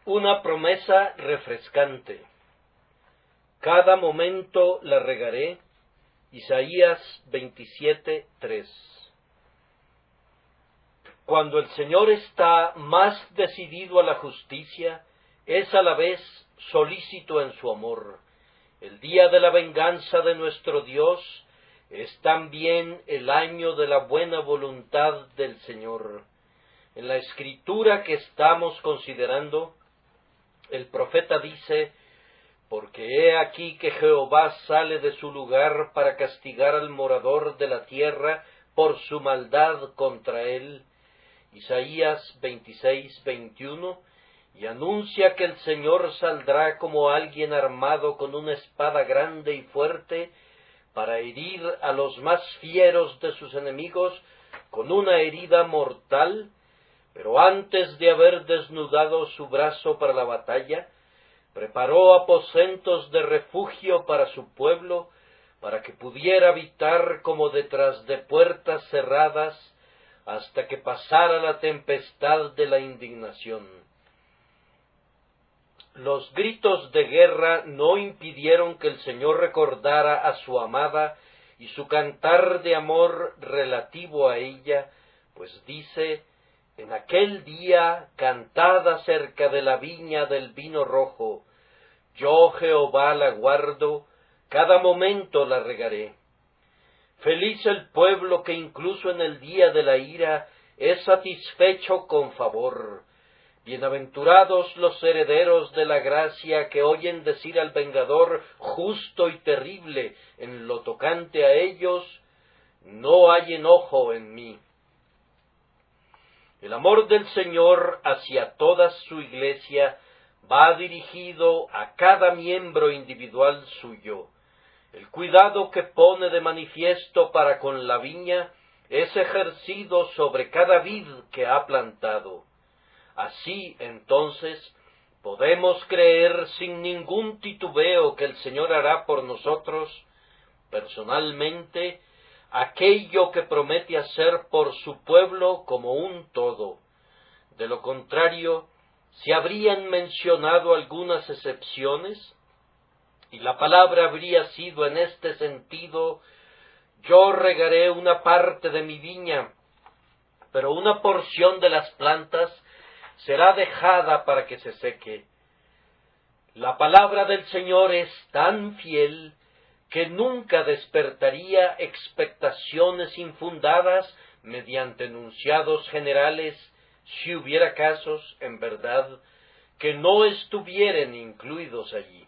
Una promesa refrescante. Cada momento la regaré. Isaías 27:3. Cuando el Señor está más decidido a la justicia, es a la vez solícito en su amor. El día de la venganza de nuestro Dios es también el año de la buena voluntad del Señor. En la escritura que estamos considerando, el profeta dice: porque he aquí que Jehová sale de su lugar para castigar al morador de la tierra por su maldad contra él. Isaías 26:21, y anuncia que el Señor saldrá como alguien armado con una espada grande y fuerte para herir a los más fieros de sus enemigos con una herida mortal, pero antes de haber desnudado su brazo para la batalla, preparó aposentos de refugio para su pueblo, para que pudiera habitar como detrás de puertas cerradas, hasta que pasara la tempestad de la indignación. Los gritos de guerra no impidieron que el Señor recordara a su amada y su cantar de amor relativo a ella, pues dice: en aquel día cantad acerca de la viña del vino rojo, yo Jehová la guardo, cada momento la regaré. Feliz el pueblo que incluso en el día de la ira es satisfecho con favor. Bienaventurados los herederos de la gracia que oyen decir al vengador justo y terrible en lo tocante a ellos: no hay enojo en mí. El amor del Señor hacia toda su iglesia va dirigido a cada miembro individual suyo. El cuidado que pone de manifiesto para con la viña es ejercido sobre cada vid que ha plantado. Así, entonces, podemos creer sin ningún titubeo que el Señor hará por nosotros, personalmente, aquello que promete hacer por su pueblo como un todo. De lo contrario, se habrían mencionado algunas excepciones, y la palabra habría sido en este sentido: yo regaré una parte de mi viña, pero una porción de las plantas será dejada para que se seque. La palabra del Señor es tan fiel que nunca despertaría expectaciones infundadas mediante enunciados generales, si hubiera casos, en verdad, que no estuvieran incluidos allí.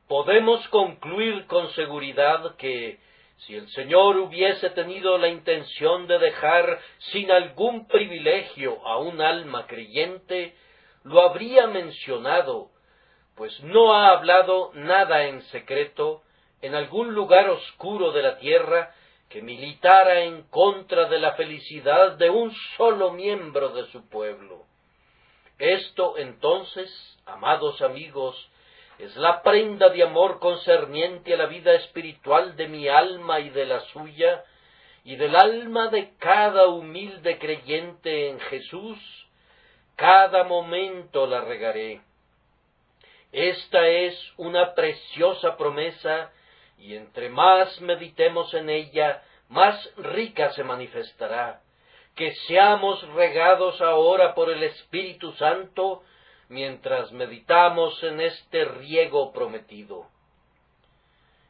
Podemos concluir con seguridad que, si el Señor hubiese tenido la intención de dejar sin algún privilegio a un alma creyente, lo habría mencionado, pues no ha hablado nada en secreto en algún lugar oscuro de la tierra que militara en contra de la felicidad de un solo miembro de su pueblo. Esto, entonces, amados amigos, es la prenda de amor concerniente a la vida espiritual de mi alma y de la suya, y del alma de cada humilde creyente en Jesús. Cada momento la regaré. Esta es una preciosa promesa, y entre más meditemos en ella, más rica se manifestará. Que seamos regados ahora por el Espíritu Santo, mientras meditamos en este riego prometido.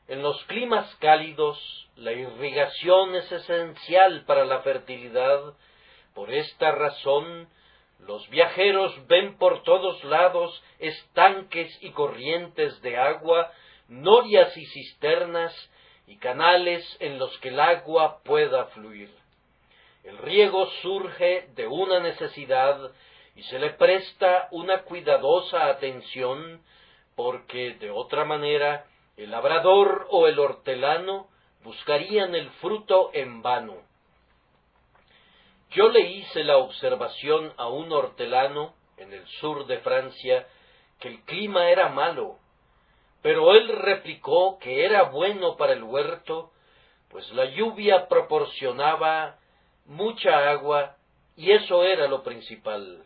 En los climas cálidos, la irrigación es esencial para la fertilidad. Por esta razón, los viajeros ven por todos lados estanques y corrientes de agua, norias y cisternas, y canales en los que el agua pueda fluir. El riego surge de una necesidad y se le presta una cuidadosa atención, porque de otra manera el labrador o el hortelano buscarían el fruto en vano. Yo le hice la observación a un hortelano en el sur de Francia que el clima era malo, pero él replicó que era bueno para el huerto, pues la lluvia proporcionaba mucha agua y eso era lo principal.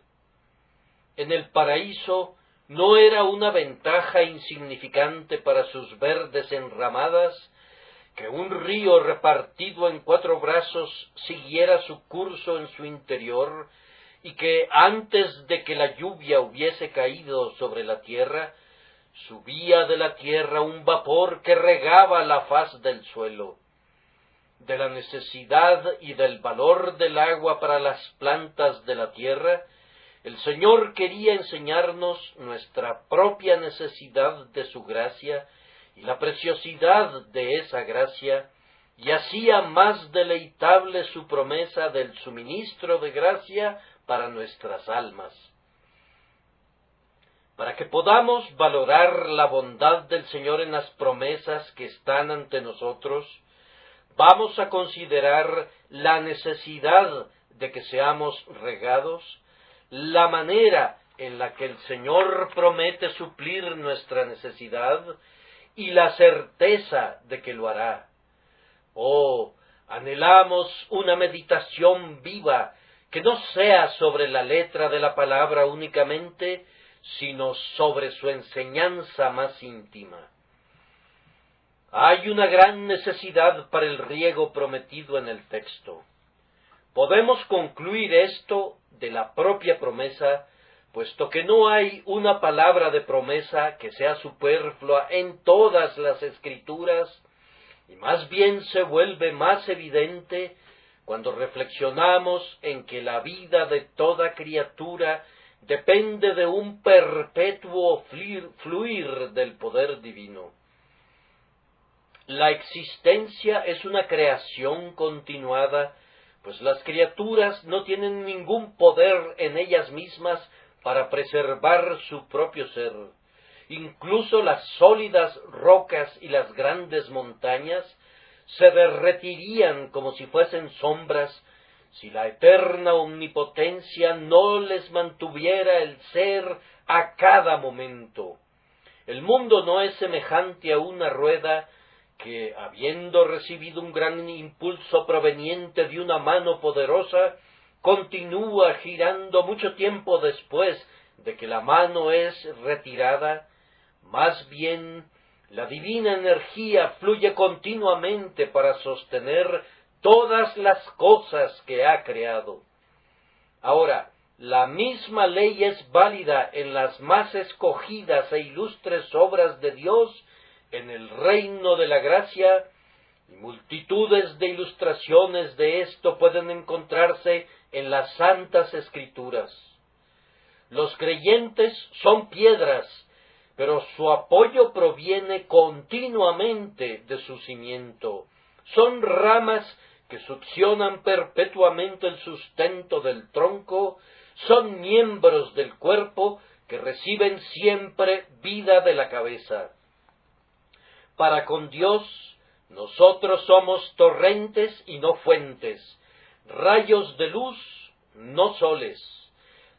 en el paraíso no era una ventaja insignificante para sus verdes enramadas que un río repartido en 4 brazos siguiera su curso en su interior y que antes de que la lluvia hubiese caído sobre la tierra, subía de la tierra un vapor que regaba la faz del suelo. De la necesidad y del valor del agua para las plantas de la tierra, el Señor quería enseñarnos nuestra propia necesidad de su gracia y la preciosidad de esa gracia, y hacía más deleitable su promesa del suministro de gracia para nuestras almas. Para que podamos valorar la bondad del Señor en las promesas que están ante nosotros, vamos a considerar la necesidad de que seamos regados, la manera en la que el Señor promete suplir nuestra necesidad y la certeza de que lo hará. Oh, anhelamos una meditación viva que no sea sobre la letra de la palabra únicamente, sino sobre su enseñanza más íntima. Hay una gran necesidad para el riego prometido en el texto. Podemos concluir esto de la propia promesa, puesto que no hay una palabra de promesa que sea superflua en todas las Escrituras, y más bien se vuelve más evidente cuando reflexionamos en que la vida de toda criatura depende de un perpetuo fluir del poder divino. La existencia es una creación continuada, pues las criaturas no tienen ningún poder en ellas mismas para preservar su propio ser. Incluso las sólidas rocas y las grandes montañas se derretirían como si fuesen sombras si la eterna omnipotencia no les mantuviera el ser a cada momento. El mundo no es semejante a una rueda que, habiendo recibido un gran impulso proveniente de una mano poderosa, continúa girando mucho tiempo después de que la mano es retirada. Más bien, la divina energía fluye continuamente para sostener todas las cosas que ha creado. Ahora, la misma ley es válida en las más escogidas e ilustres obras de Dios en el reino de la gracia, y multitudes de ilustraciones de esto pueden encontrarse en las Santas Escrituras. Los creyentes son piedras, pero su apoyo proviene continuamente de su cimiento. Son ramas que succionan perpetuamente el sustento del tronco, son miembros del cuerpo que reciben siempre vida de la cabeza. Para con Dios, nosotros somos torrentes y no fuentes, rayos de luz, no soles,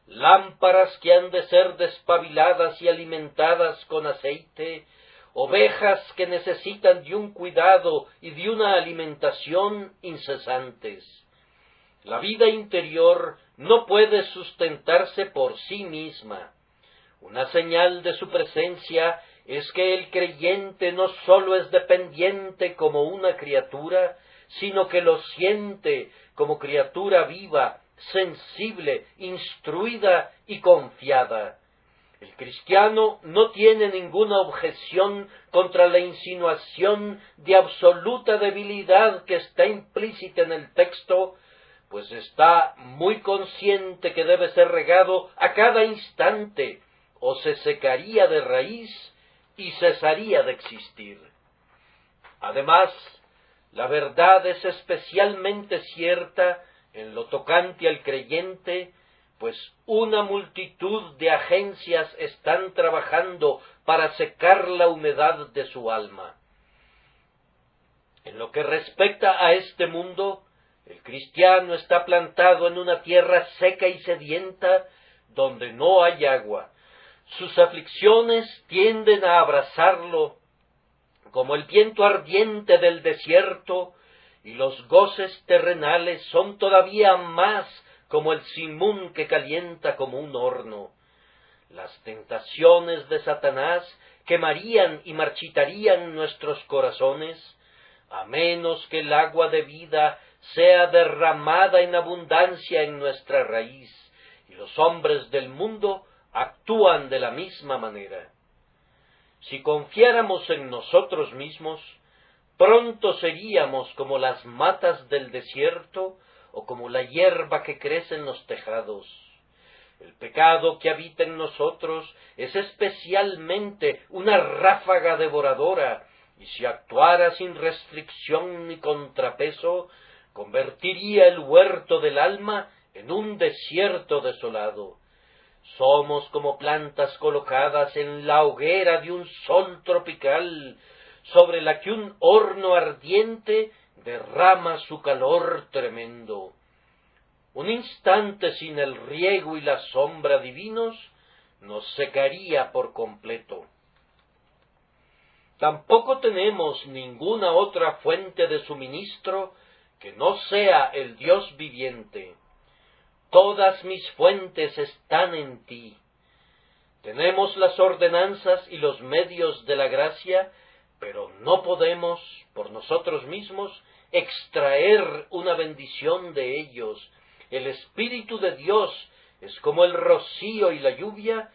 lámparas que han de ser despabiladas y alimentadas con aceite, ovejas que necesitan de un cuidado y de una alimentación incesantes. La vida interior no puede sustentarse por sí misma. Una señal de su presencia es que el creyente no sólo es dependiente como una criatura, sino que lo siente como criatura viva, sensible, instruida y confiada. El cristiano no tiene ninguna objeción contra la insinuación de absoluta debilidad que está implícita en el texto, pues está muy consciente que debe ser regado a cada instante, o se secaría de raíz y cesaría de existir. Además, la verdad es especialmente cierta en lo tocante al creyente, pues una multitud de agencias están trabajando para secar la humedad de su alma. En lo que respecta a este mundo, el cristiano está plantado en una tierra seca y sedienta, donde no hay agua. Sus aflicciones tienden a abrazarlo como el viento ardiente del desierto, y los goces terrenales son todavía más como el simún que calienta como un horno. Las tentaciones de Satanás quemarían y marchitarían nuestros corazones, a menos que el agua de vida sea derramada en abundancia en nuestra raíz, y los hombres del mundo actúan de la misma manera. Si confiáramos en nosotros mismos, pronto seríamos como las matas del desierto o como la hierba que crece en los tejados. El pecado que habita en nosotros es especialmente una ráfaga devoradora, y si actuara sin restricción ni contrapeso, convertiría el huerto del alma en un desierto desolado. Somos como plantas colocadas en la hoguera de un sol tropical, sobre la que un horno ardiente derrama su calor tremendo. Un instante sin el riego y la sombra divinos nos secaría por completo. Tampoco tenemos ninguna otra fuente de suministro que no sea el Dios viviente. Todas mis fuentes están en ti. Tenemos las ordenanzas y los medios de la gracia, pero no podemos, por nosotros mismos, extraer una bendición de ellos. El Espíritu de Dios es como el rocío y la lluvia,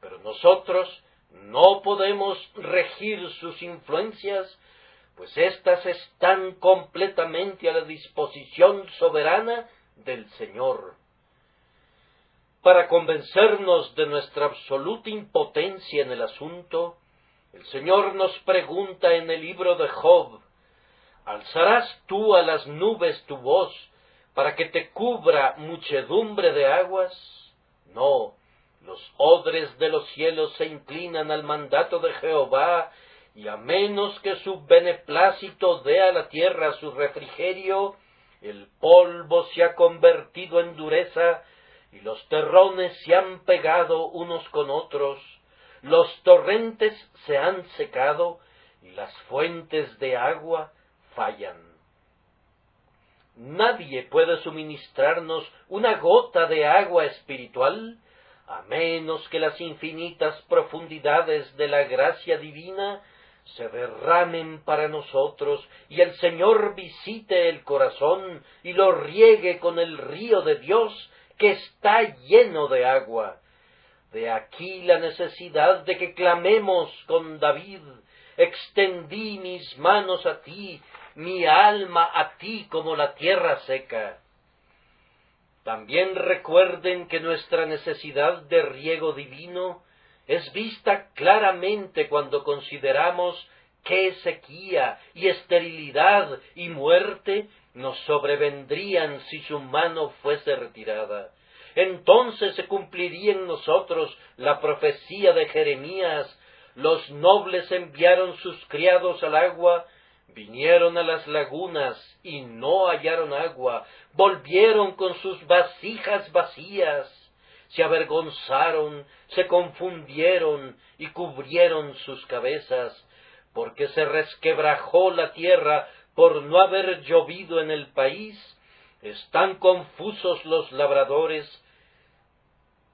pero nosotros no podemos regir sus influencias, pues éstas están completamente a la disposición soberana del Señor. Para convencernos de nuestra absoluta impotencia en el asunto, el Señor nos pregunta en el libro de Job: ¿alzarás tú a las nubes tu voz para que te cubra muchedumbre de aguas? No, los odres de los cielos se inclinan al mandato de Jehová, y a menos que su beneplácito dé a la tierra su refrigerio, el polvo se ha convertido en dureza, y los terrones se han pegado unos con otros, los torrentes se han secado, y las fuentes de agua fallan. Nadie puede suministrarnos una gota de agua espiritual, a menos que las infinitas profundidades de la gracia divina se derramen para nosotros y el Señor visite el corazón y lo riegue con el río de Dios que está lleno de agua. De aquí la necesidad de que clamemos con David: extendí mis manos a ti, mi alma a ti como la tierra seca. También recuerden que nuestra necesidad de riego divino es vista claramente cuando consideramos qué sequía y esterilidad y muerte nos sobrevendrían si su mano fuese retirada. Entonces se cumpliría en nosotros la profecía de Jeremías: los nobles enviaron sus criados al agua, vinieron a las lagunas y no hallaron agua, volvieron con sus vasijas vacías, se avergonzaron, se confundieron y cubrieron sus cabezas, porque se resquebrajó la tierra por no haber llovido en el país. Están confusos los labradores,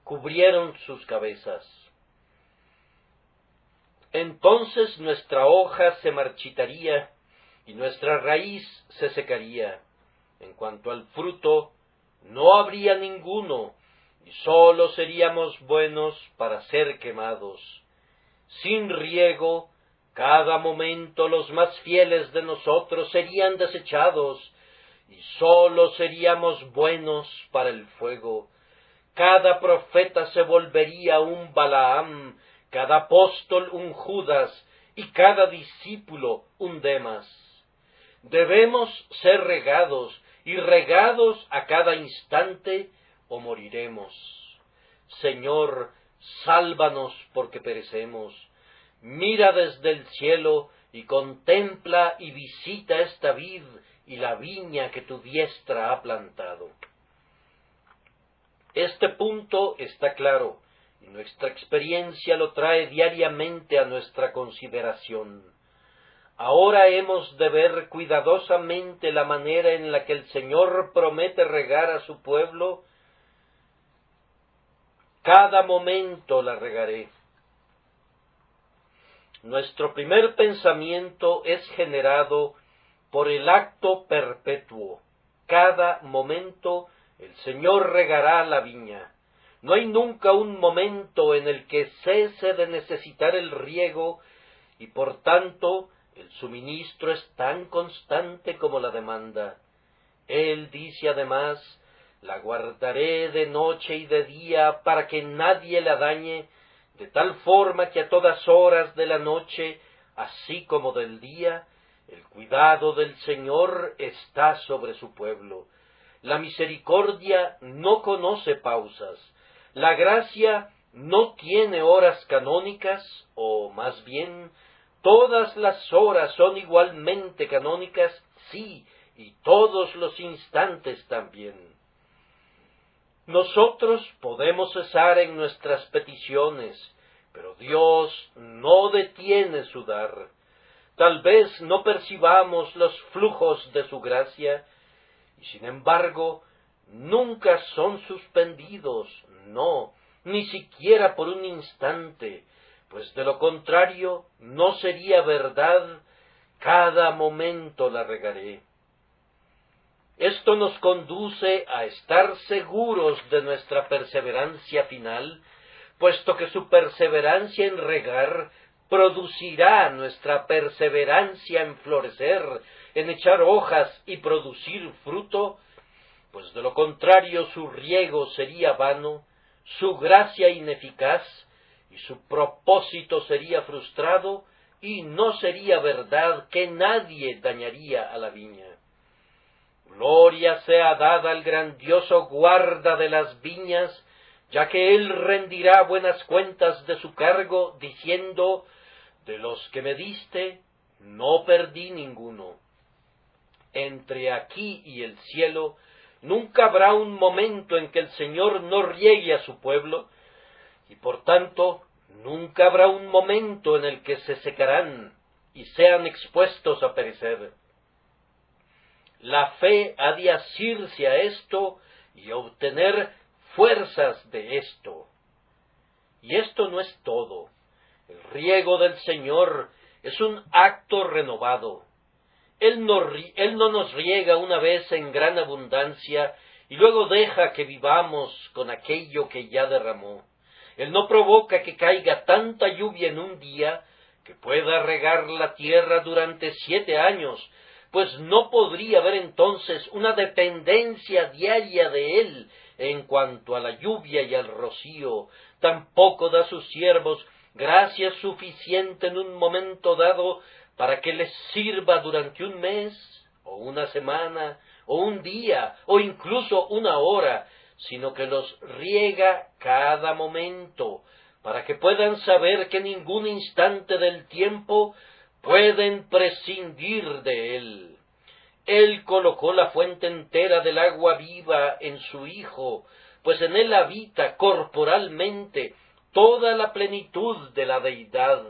cubrieron sus cabezas. Entonces nuestra hoja se marchitaría y nuestra raíz se secaría. En cuanto al fruto, no habría ninguno, y sólo seríamos buenos para ser quemados. Sin riego, cada momento los más fieles de nosotros serían desechados, y sólo seríamos buenos para el fuego. Cada profeta se volvería un Balaam, cada apóstol un Judas, y cada discípulo un Demas. Debemos ser regados, y regados a cada instante, o moriremos. Señor, sálvanos porque perecemos. Mira desde el cielo, y contempla y visita esta vid y la viña que tu diestra ha plantado. Este punto está claro, y nuestra experiencia lo trae diariamente a nuestra consideración. Ahora hemos de ver cuidadosamente la manera en la que el Señor promete regar a su pueblo cada momento la regaré. Nuestro primer pensamiento es generado por el acto perpetuo. Cada momento el Señor regará la viña. No hay nunca un momento en el que cese de necesitar el riego y por tanto el suministro es tan constante como la demanda. Él dice además: la guardaré de noche y de día para que nadie la dañe, de tal forma que a todas horas de la noche, así como del día, el cuidado del Señor está sobre su pueblo. La misericordia no conoce pausas. La gracia no tiene horas canónicas, o más bien, todas las horas son igualmente canónicas, sí, y todos los instantes también. Nosotros podemos cesar en nuestras peticiones, pero Dios no detiene su dar. Tal vez no percibamos los flujos de su gracia, y sin embargo, nunca son suspendidos, no, ni siquiera por un instante, pues de lo contrario no sería verdad: cada momento la regaré. Esto nos conduce a estar seguros de nuestra perseverancia final, puesto que su perseverancia en regar producirá nuestra perseverancia en florecer, en echar hojas y producir fruto, pues de lo contrario su riego sería vano, su gracia ineficaz, y su propósito sería frustrado, y no sería verdad que nadie dañaría a la viña. Gloria sea dada al grandioso guarda de las viñas, ya que él rendirá buenas cuentas de su cargo, diciendo: de los que me diste, no perdí ninguno. Entre aquí y el cielo, nunca habrá un momento en que el Señor no riegue a su pueblo, y por tanto, nunca habrá un momento en el que se secarán y sean expuestos a perecer. La fe ha de asirse a esto y obtener fuerzas de esto. Y esto no es todo. El riego del Señor es un acto renovado. Él no nos riega una vez en gran abundancia y luego deja que vivamos con aquello que ya derramó. Él no provoca que caiga tanta lluvia en un día que pueda regar la tierra durante 7 años, pues no podría haber entonces una dependencia diaria de él en cuanto a la lluvia y al rocío. Tampoco da a sus siervos gracia suficiente en un momento dado para que les sirva durante un mes, o una semana, o un día, o incluso una hora, sino que los riega cada momento, para que puedan saber que ningún instante del tiempo pueden prescindir de él. Él colocó la fuente entera del agua viva en su Hijo, pues en él habita corporalmente toda la plenitud de la deidad.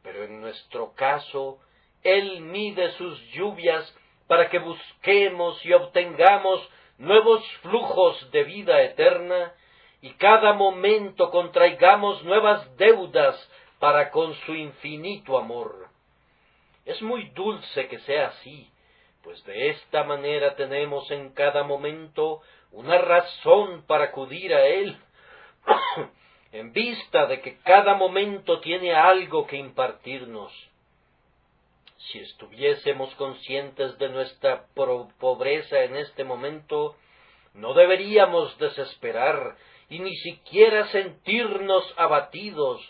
Pero en nuestro caso, él mide sus lluvias para que busquemos y obtengamos nuevos flujos de vida eterna, y cada momento contraigamos nuevas deudas para con su infinito amor. Es muy dulce que sea así, pues de esta manera tenemos en cada momento una razón para acudir a él, en vista de que cada momento tiene algo que impartirnos. Si estuviésemos conscientes de nuestra pobreza en este momento, no deberíamos desesperar y ni siquiera sentirnos abatidos,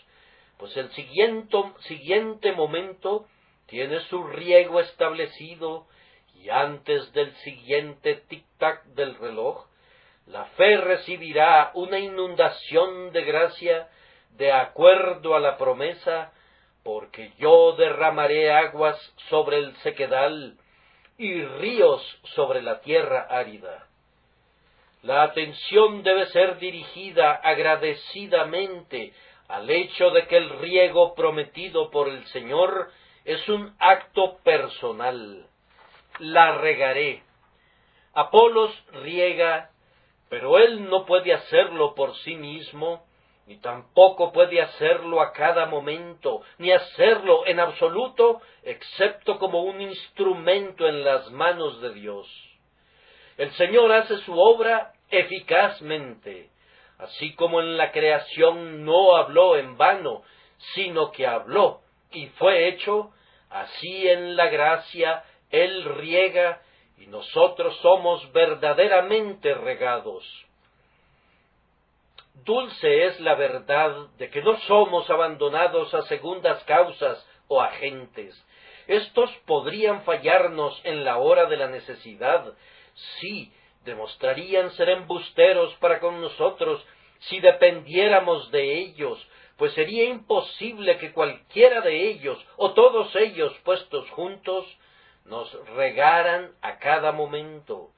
pues el siguiente momento tiene su riego establecido, y antes del siguiente tic-tac del reloj, la fe recibirá una inundación de gracia de acuerdo a la promesa, porque yo derramaré aguas sobre el sequedal y ríos sobre la tierra árida. La atención debe ser dirigida agradecidamente al hecho de que el riego prometido por el Señor es un acto personal. La regaré. Apolos riega, Pero Él no puede hacerlo por sí mismo, ni tampoco puede hacerlo a cada momento, ni hacerlo en absoluto, excepto como un instrumento en las manos de Dios. El Señor hace su obra eficazmente, así como en la creación no habló en vano, sino que habló y fue hecho, así en la gracia Él riega y nosotros somos verdaderamente regados. Dulce es la verdad de que no somos abandonados a segundas causas o agentes. Estos podrían fallarnos en la hora de la necesidad. Sí, demostrarían ser embusteros para con nosotros si dependiéramos de ellos, pues sería imposible que cualquiera de ellos, o todos ellos puestos juntos, nos regaran a cada momento.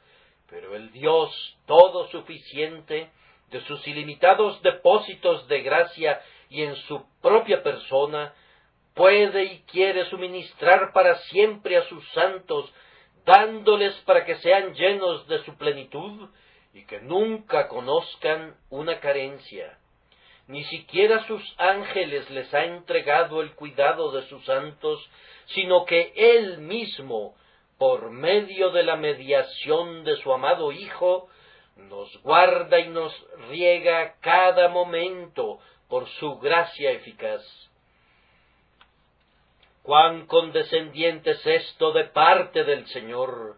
Pero el Dios todo suficiente, de sus ilimitados depósitos de gracia y en su propia persona, puede y quiere suministrar para siempre a sus santos, dándoles para que sean llenos de su plenitud y que nunca conozcan una carencia. Ni siquiera sus ángeles les ha entregado el cuidado de sus santos, sino que Él mismo, por medio de la mediación de su amado Hijo, nos guarda y nos riega cada momento por su gracia eficaz. Cuán condescendiente es esto de parte del Señor,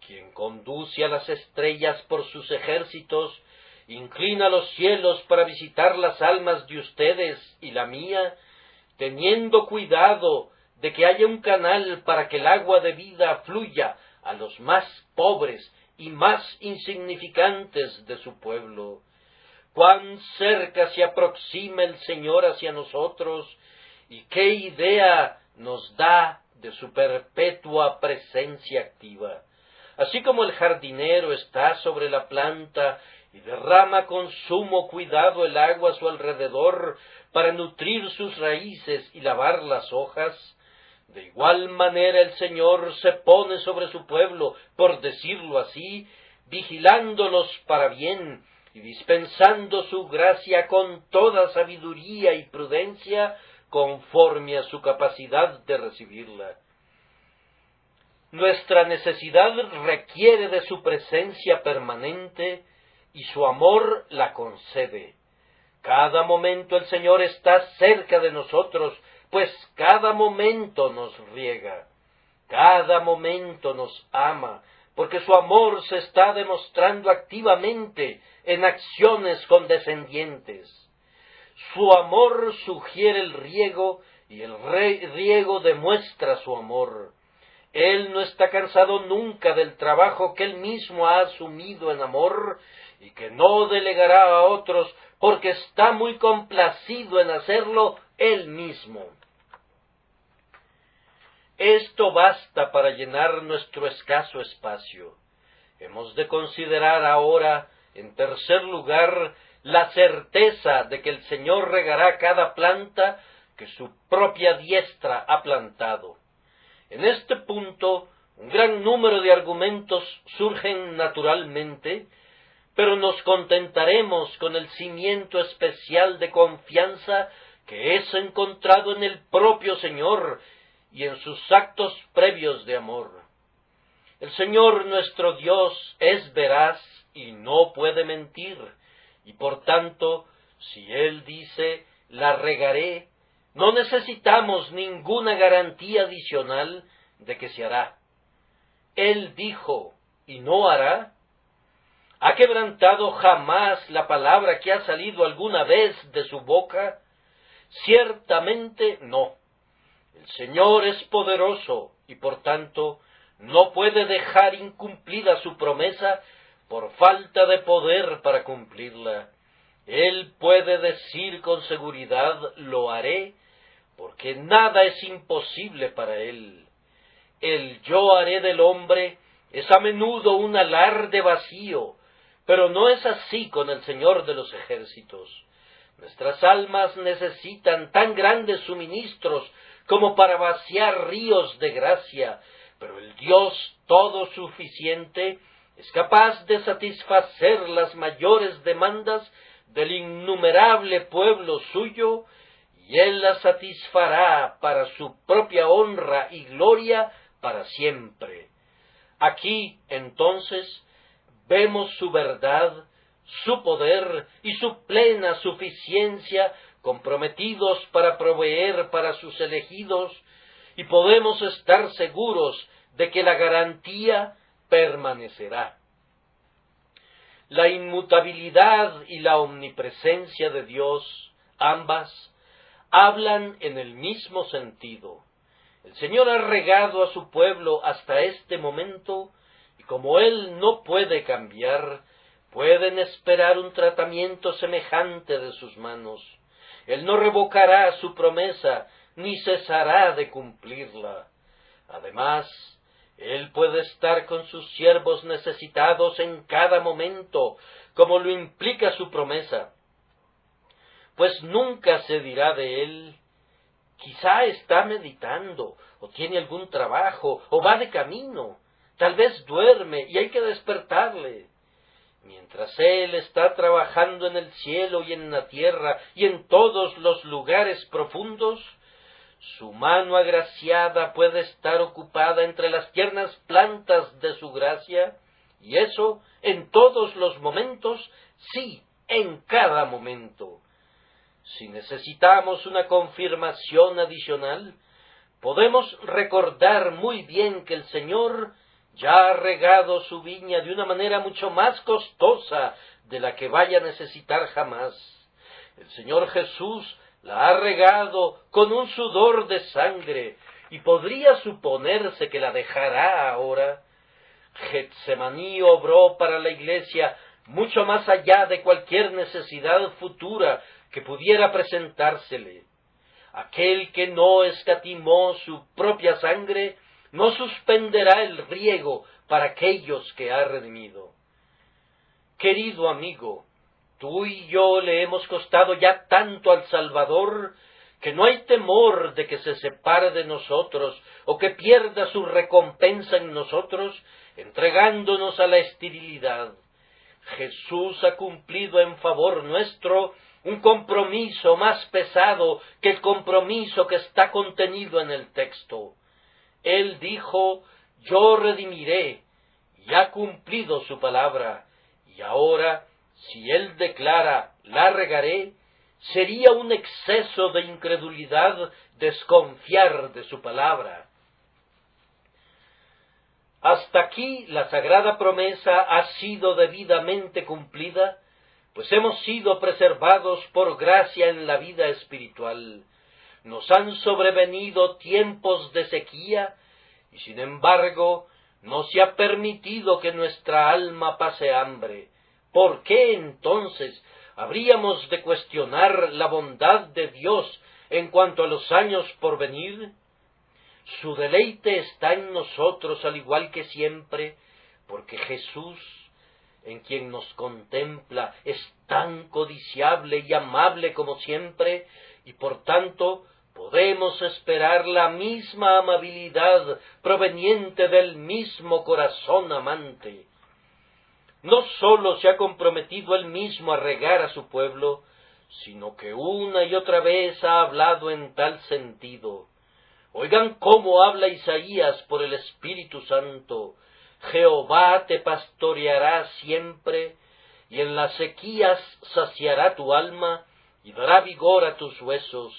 quien conduce a las estrellas por sus ejércitos, inclina los cielos para visitar las almas de ustedes y la mía, teniendo cuidado de que haya un canal para que el agua de vida fluya a los más pobres y más insignificantes de su pueblo. Cuán cerca se aproxima el Señor hacia nosotros, y qué idea nos da de su perpetua presencia activa. Así como el jardinero está sobre la planta y derrama con sumo cuidado el agua a su alrededor para nutrir sus raíces y lavar las hojas, de igual manera el Señor se pone sobre su pueblo, por decirlo así, vigilándolos para bien y dispensando su gracia con toda sabiduría y prudencia, conforme a su capacidad de recibirla. Nuestra necesidad requiere de su presencia permanente y su amor la concede. Cada momento el Señor está cerca de nosotros, pues cada momento nos riega, cada momento nos ama, porque su amor se está demostrando activamente en acciones condescendientes. Su amor sugiere el riego y el riego demuestra su amor. Él no está cansado nunca del trabajo que Él mismo ha asumido en amor y que no delegará a otros porque está muy complacido en hacerlo Él mismo. Esto basta para llenar nuestro escaso espacio. Hemos de considerar ahora, en tercer lugar, la certeza de que el Señor regará cada planta que su propia diestra ha plantado. En este punto, un gran número de argumentos surgen naturalmente, pero nos contentaremos con el cimiento especial de confianza que es encontrado en el propio Señor y en sus actos previos de amor. El Señor nuestro Dios es veraz y no puede mentir, y por tanto, si Él dice, la regaré, no necesitamos ninguna garantía adicional de que se hará. Él dijo, ¿y no hará? ¿Ha quebrantado jamás la palabra que ha salido alguna vez de su boca? Ciertamente no. El Señor es poderoso y por tanto no puede dejar incumplida su promesa por falta de poder para cumplirla. Él puede decir con seguridad, lo haré, porque nada es imposible para Él. El yo haré del hombre es a menudo un alarde vacío, pero no es así con el Señor de los ejércitos. Nuestras almas necesitan tan grandes suministros como para vaciar ríos de gracia, pero el Dios todo suficiente es capaz de satisfacer las mayores demandas del innumerable pueblo suyo, y Él las satisfará para su propia honra y gloria para siempre. Aquí, entonces, vemos su verdad, su poder y su plena suficiencia comprometidos para proveer para sus elegidos, y podemos estar seguros de que la garantía permanecerá. La inmutabilidad y la omnipresencia de Dios, ambas, hablan en el mismo sentido. El Señor ha regado a su pueblo hasta este momento, y como Él no puede cambiar, pueden esperar un tratamiento semejante de sus manos. Él no revocará su promesa, ni cesará de cumplirla. Además, Él puede estar con sus siervos necesitados en cada momento, como lo implica su promesa. Pues nunca se dirá de Él: quizá está meditando, o tiene algún trabajo, o va de camino. Tal vez duerme y hay que despertarle. Mientras Él está trabajando en el cielo y en la tierra y en todos los lugares profundos, su mano agraciada puede estar ocupada entre las tiernas plantas de su gracia, y eso en todos los momentos, sí, en cada momento. Si necesitamos una confirmación adicional, podemos recordar muy bien que el Señor ya ha regado su viña de una manera mucho más costosa de la que vaya a necesitar jamás. El Señor Jesús la ha regado con un sudor de sangre, y podría suponerse que la dejará ahora. Getsemaní obró para la Iglesia mucho más allá de cualquier necesidad futura que pudiera presentársele. Aquel que no escatimó su propia sangre no suspenderá el riego para aquellos que ha redimido. Querido amigo, tú y yo le hemos costado ya tanto al Salvador que no hay temor de que se separe de nosotros o que pierda su recompensa en nosotros entregándonos a la esterilidad. Jesús ha cumplido en favor nuestro un compromiso más pesado que el compromiso que está contenido en el texto. Él dijo: yo redimiré, y ha cumplido su palabra, y ahora, si Él declara: la regaré, sería un exceso de incredulidad desconfiar de su palabra. Hasta aquí la sagrada promesa ha sido debidamente cumplida, pues hemos sido preservados por gracia en la vida espiritual. Nos han sobrevenido tiempos de sequía, y sin embargo no se ha permitido que nuestra alma pase hambre. ¿Por qué entonces habríamos de cuestionar la bondad de Dios en cuanto a los años por venir? Su deleite está en nosotros al igual que siempre, porque Jesús, en quien nos contempla, es tan codiciable y amable como siempre, y por tanto podemos esperar la misma amabilidad proveniente del mismo corazón amante. No sólo se ha comprometido Él mismo a regar a su pueblo, sino que una y otra vez ha hablado en tal sentido. Oigan cómo habla Isaías por el Espíritu Santo: Jehová te pastoreará siempre, y en las sequías saciará tu alma, y dará vigor a tus huesos,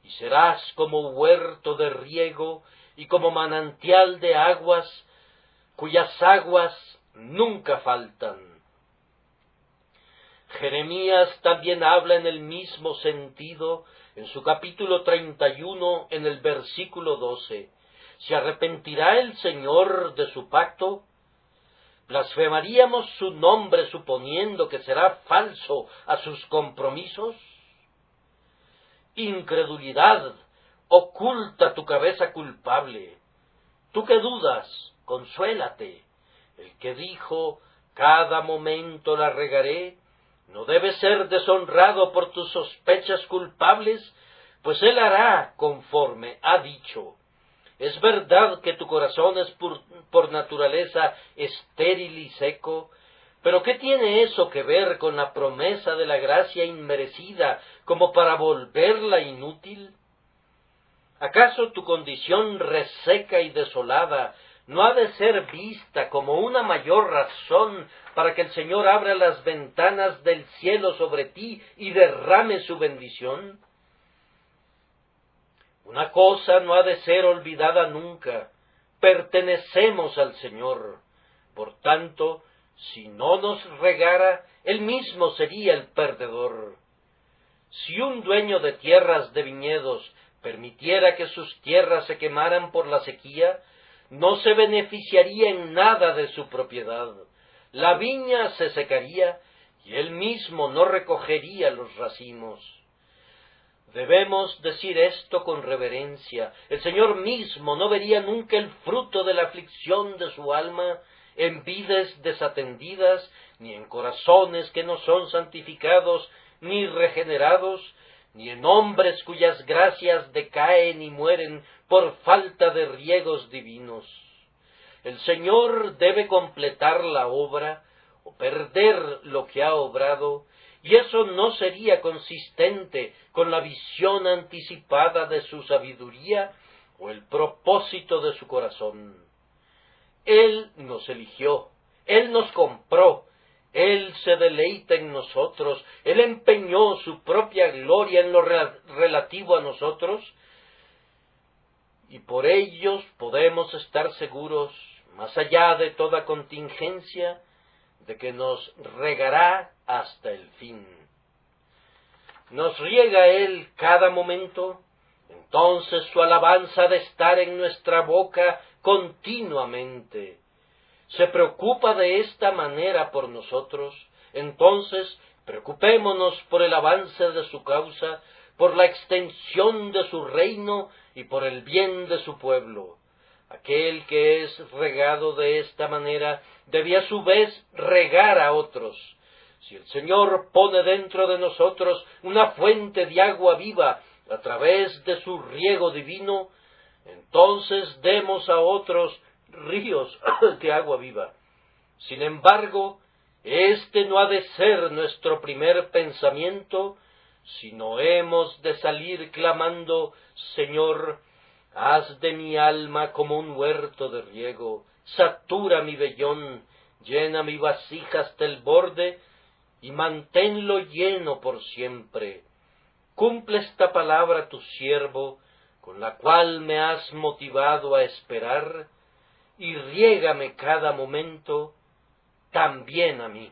y serás como huerto de riego, y como manantial de aguas, cuyas aguas nunca faltan. Jeremías también habla en el mismo sentido, en su capítulo 31, en el versículo 12. ¿Se arrepentirá el Señor de su pacto? ¿Blasfemaríamos su nombre suponiendo que será falso a sus compromisos? Incredulidad, oculta tu cabeza culpable. Tú que dudas, consuélate. El que dijo: cada momento la regaré, no debe ser deshonrado por tus sospechas culpables, pues Él hará conforme ha dicho. Es verdad que tu corazón es por naturaleza estéril y seco, pero ¿qué tiene eso que ver con la promesa de la gracia inmerecida como para volverla inútil? ¿Acaso tu condición reseca y desolada no ha de ser vista como una mayor razón para que el Señor abra las ventanas del cielo sobre ti y derrame su bendición? Una cosa no ha de ser olvidada nunca: pertenecemos al Señor. Por tanto, si no nos regara, Él mismo sería el perdedor. Si un dueño de tierras de viñedos permitiera que sus tierras se quemaran por la sequía, no se beneficiaría en nada de su propiedad. La viña se secaría y él mismo no recogería los racimos. Debemos decir esto con reverencia. El Señor mismo no vería nunca el fruto de la aflicción de su alma en vides desatendidas, ni en corazones que no son santificados ni regenerados, ni en hombres cuyas gracias decaen y mueren por falta de riegos divinos. El Señor debe completar la obra o perder lo que ha obrado, y eso no sería consistente con la visión anticipada de su sabiduría o el propósito de su corazón. Él nos eligió, Él nos compró, Él se deleita en nosotros, Él empeñó su propia gloria en lo relativo a nosotros, y por ellos podemos estar seguros, más allá de toda contingencia, de que nos regará hasta el fin. ¿Nos riega Él cada momento? Entonces su alabanza ha de estar en nuestra boca continuamente. ¿Se preocupa de esta manera por nosotros? Entonces preocupémonos por el avance de su causa, por la extensión de su reino y por el bien de su pueblo. Aquel que es regado de esta manera debe a su vez regar a otros. Si el Señor pone dentro de nosotros una fuente de agua viva a través de su riego divino, entonces demos a otros ríos de agua viva. Sin embargo, este no ha de ser nuestro primer pensamiento, sino hemos de salir clamando: Señor, haz de mi alma como un huerto de riego, satura mi vellón, llena mi vasija hasta el borde, y manténlo lleno por siempre. Cumple esta palabra tu siervo, con la cual me has motivado a esperar, y riégame cada momento también a mí.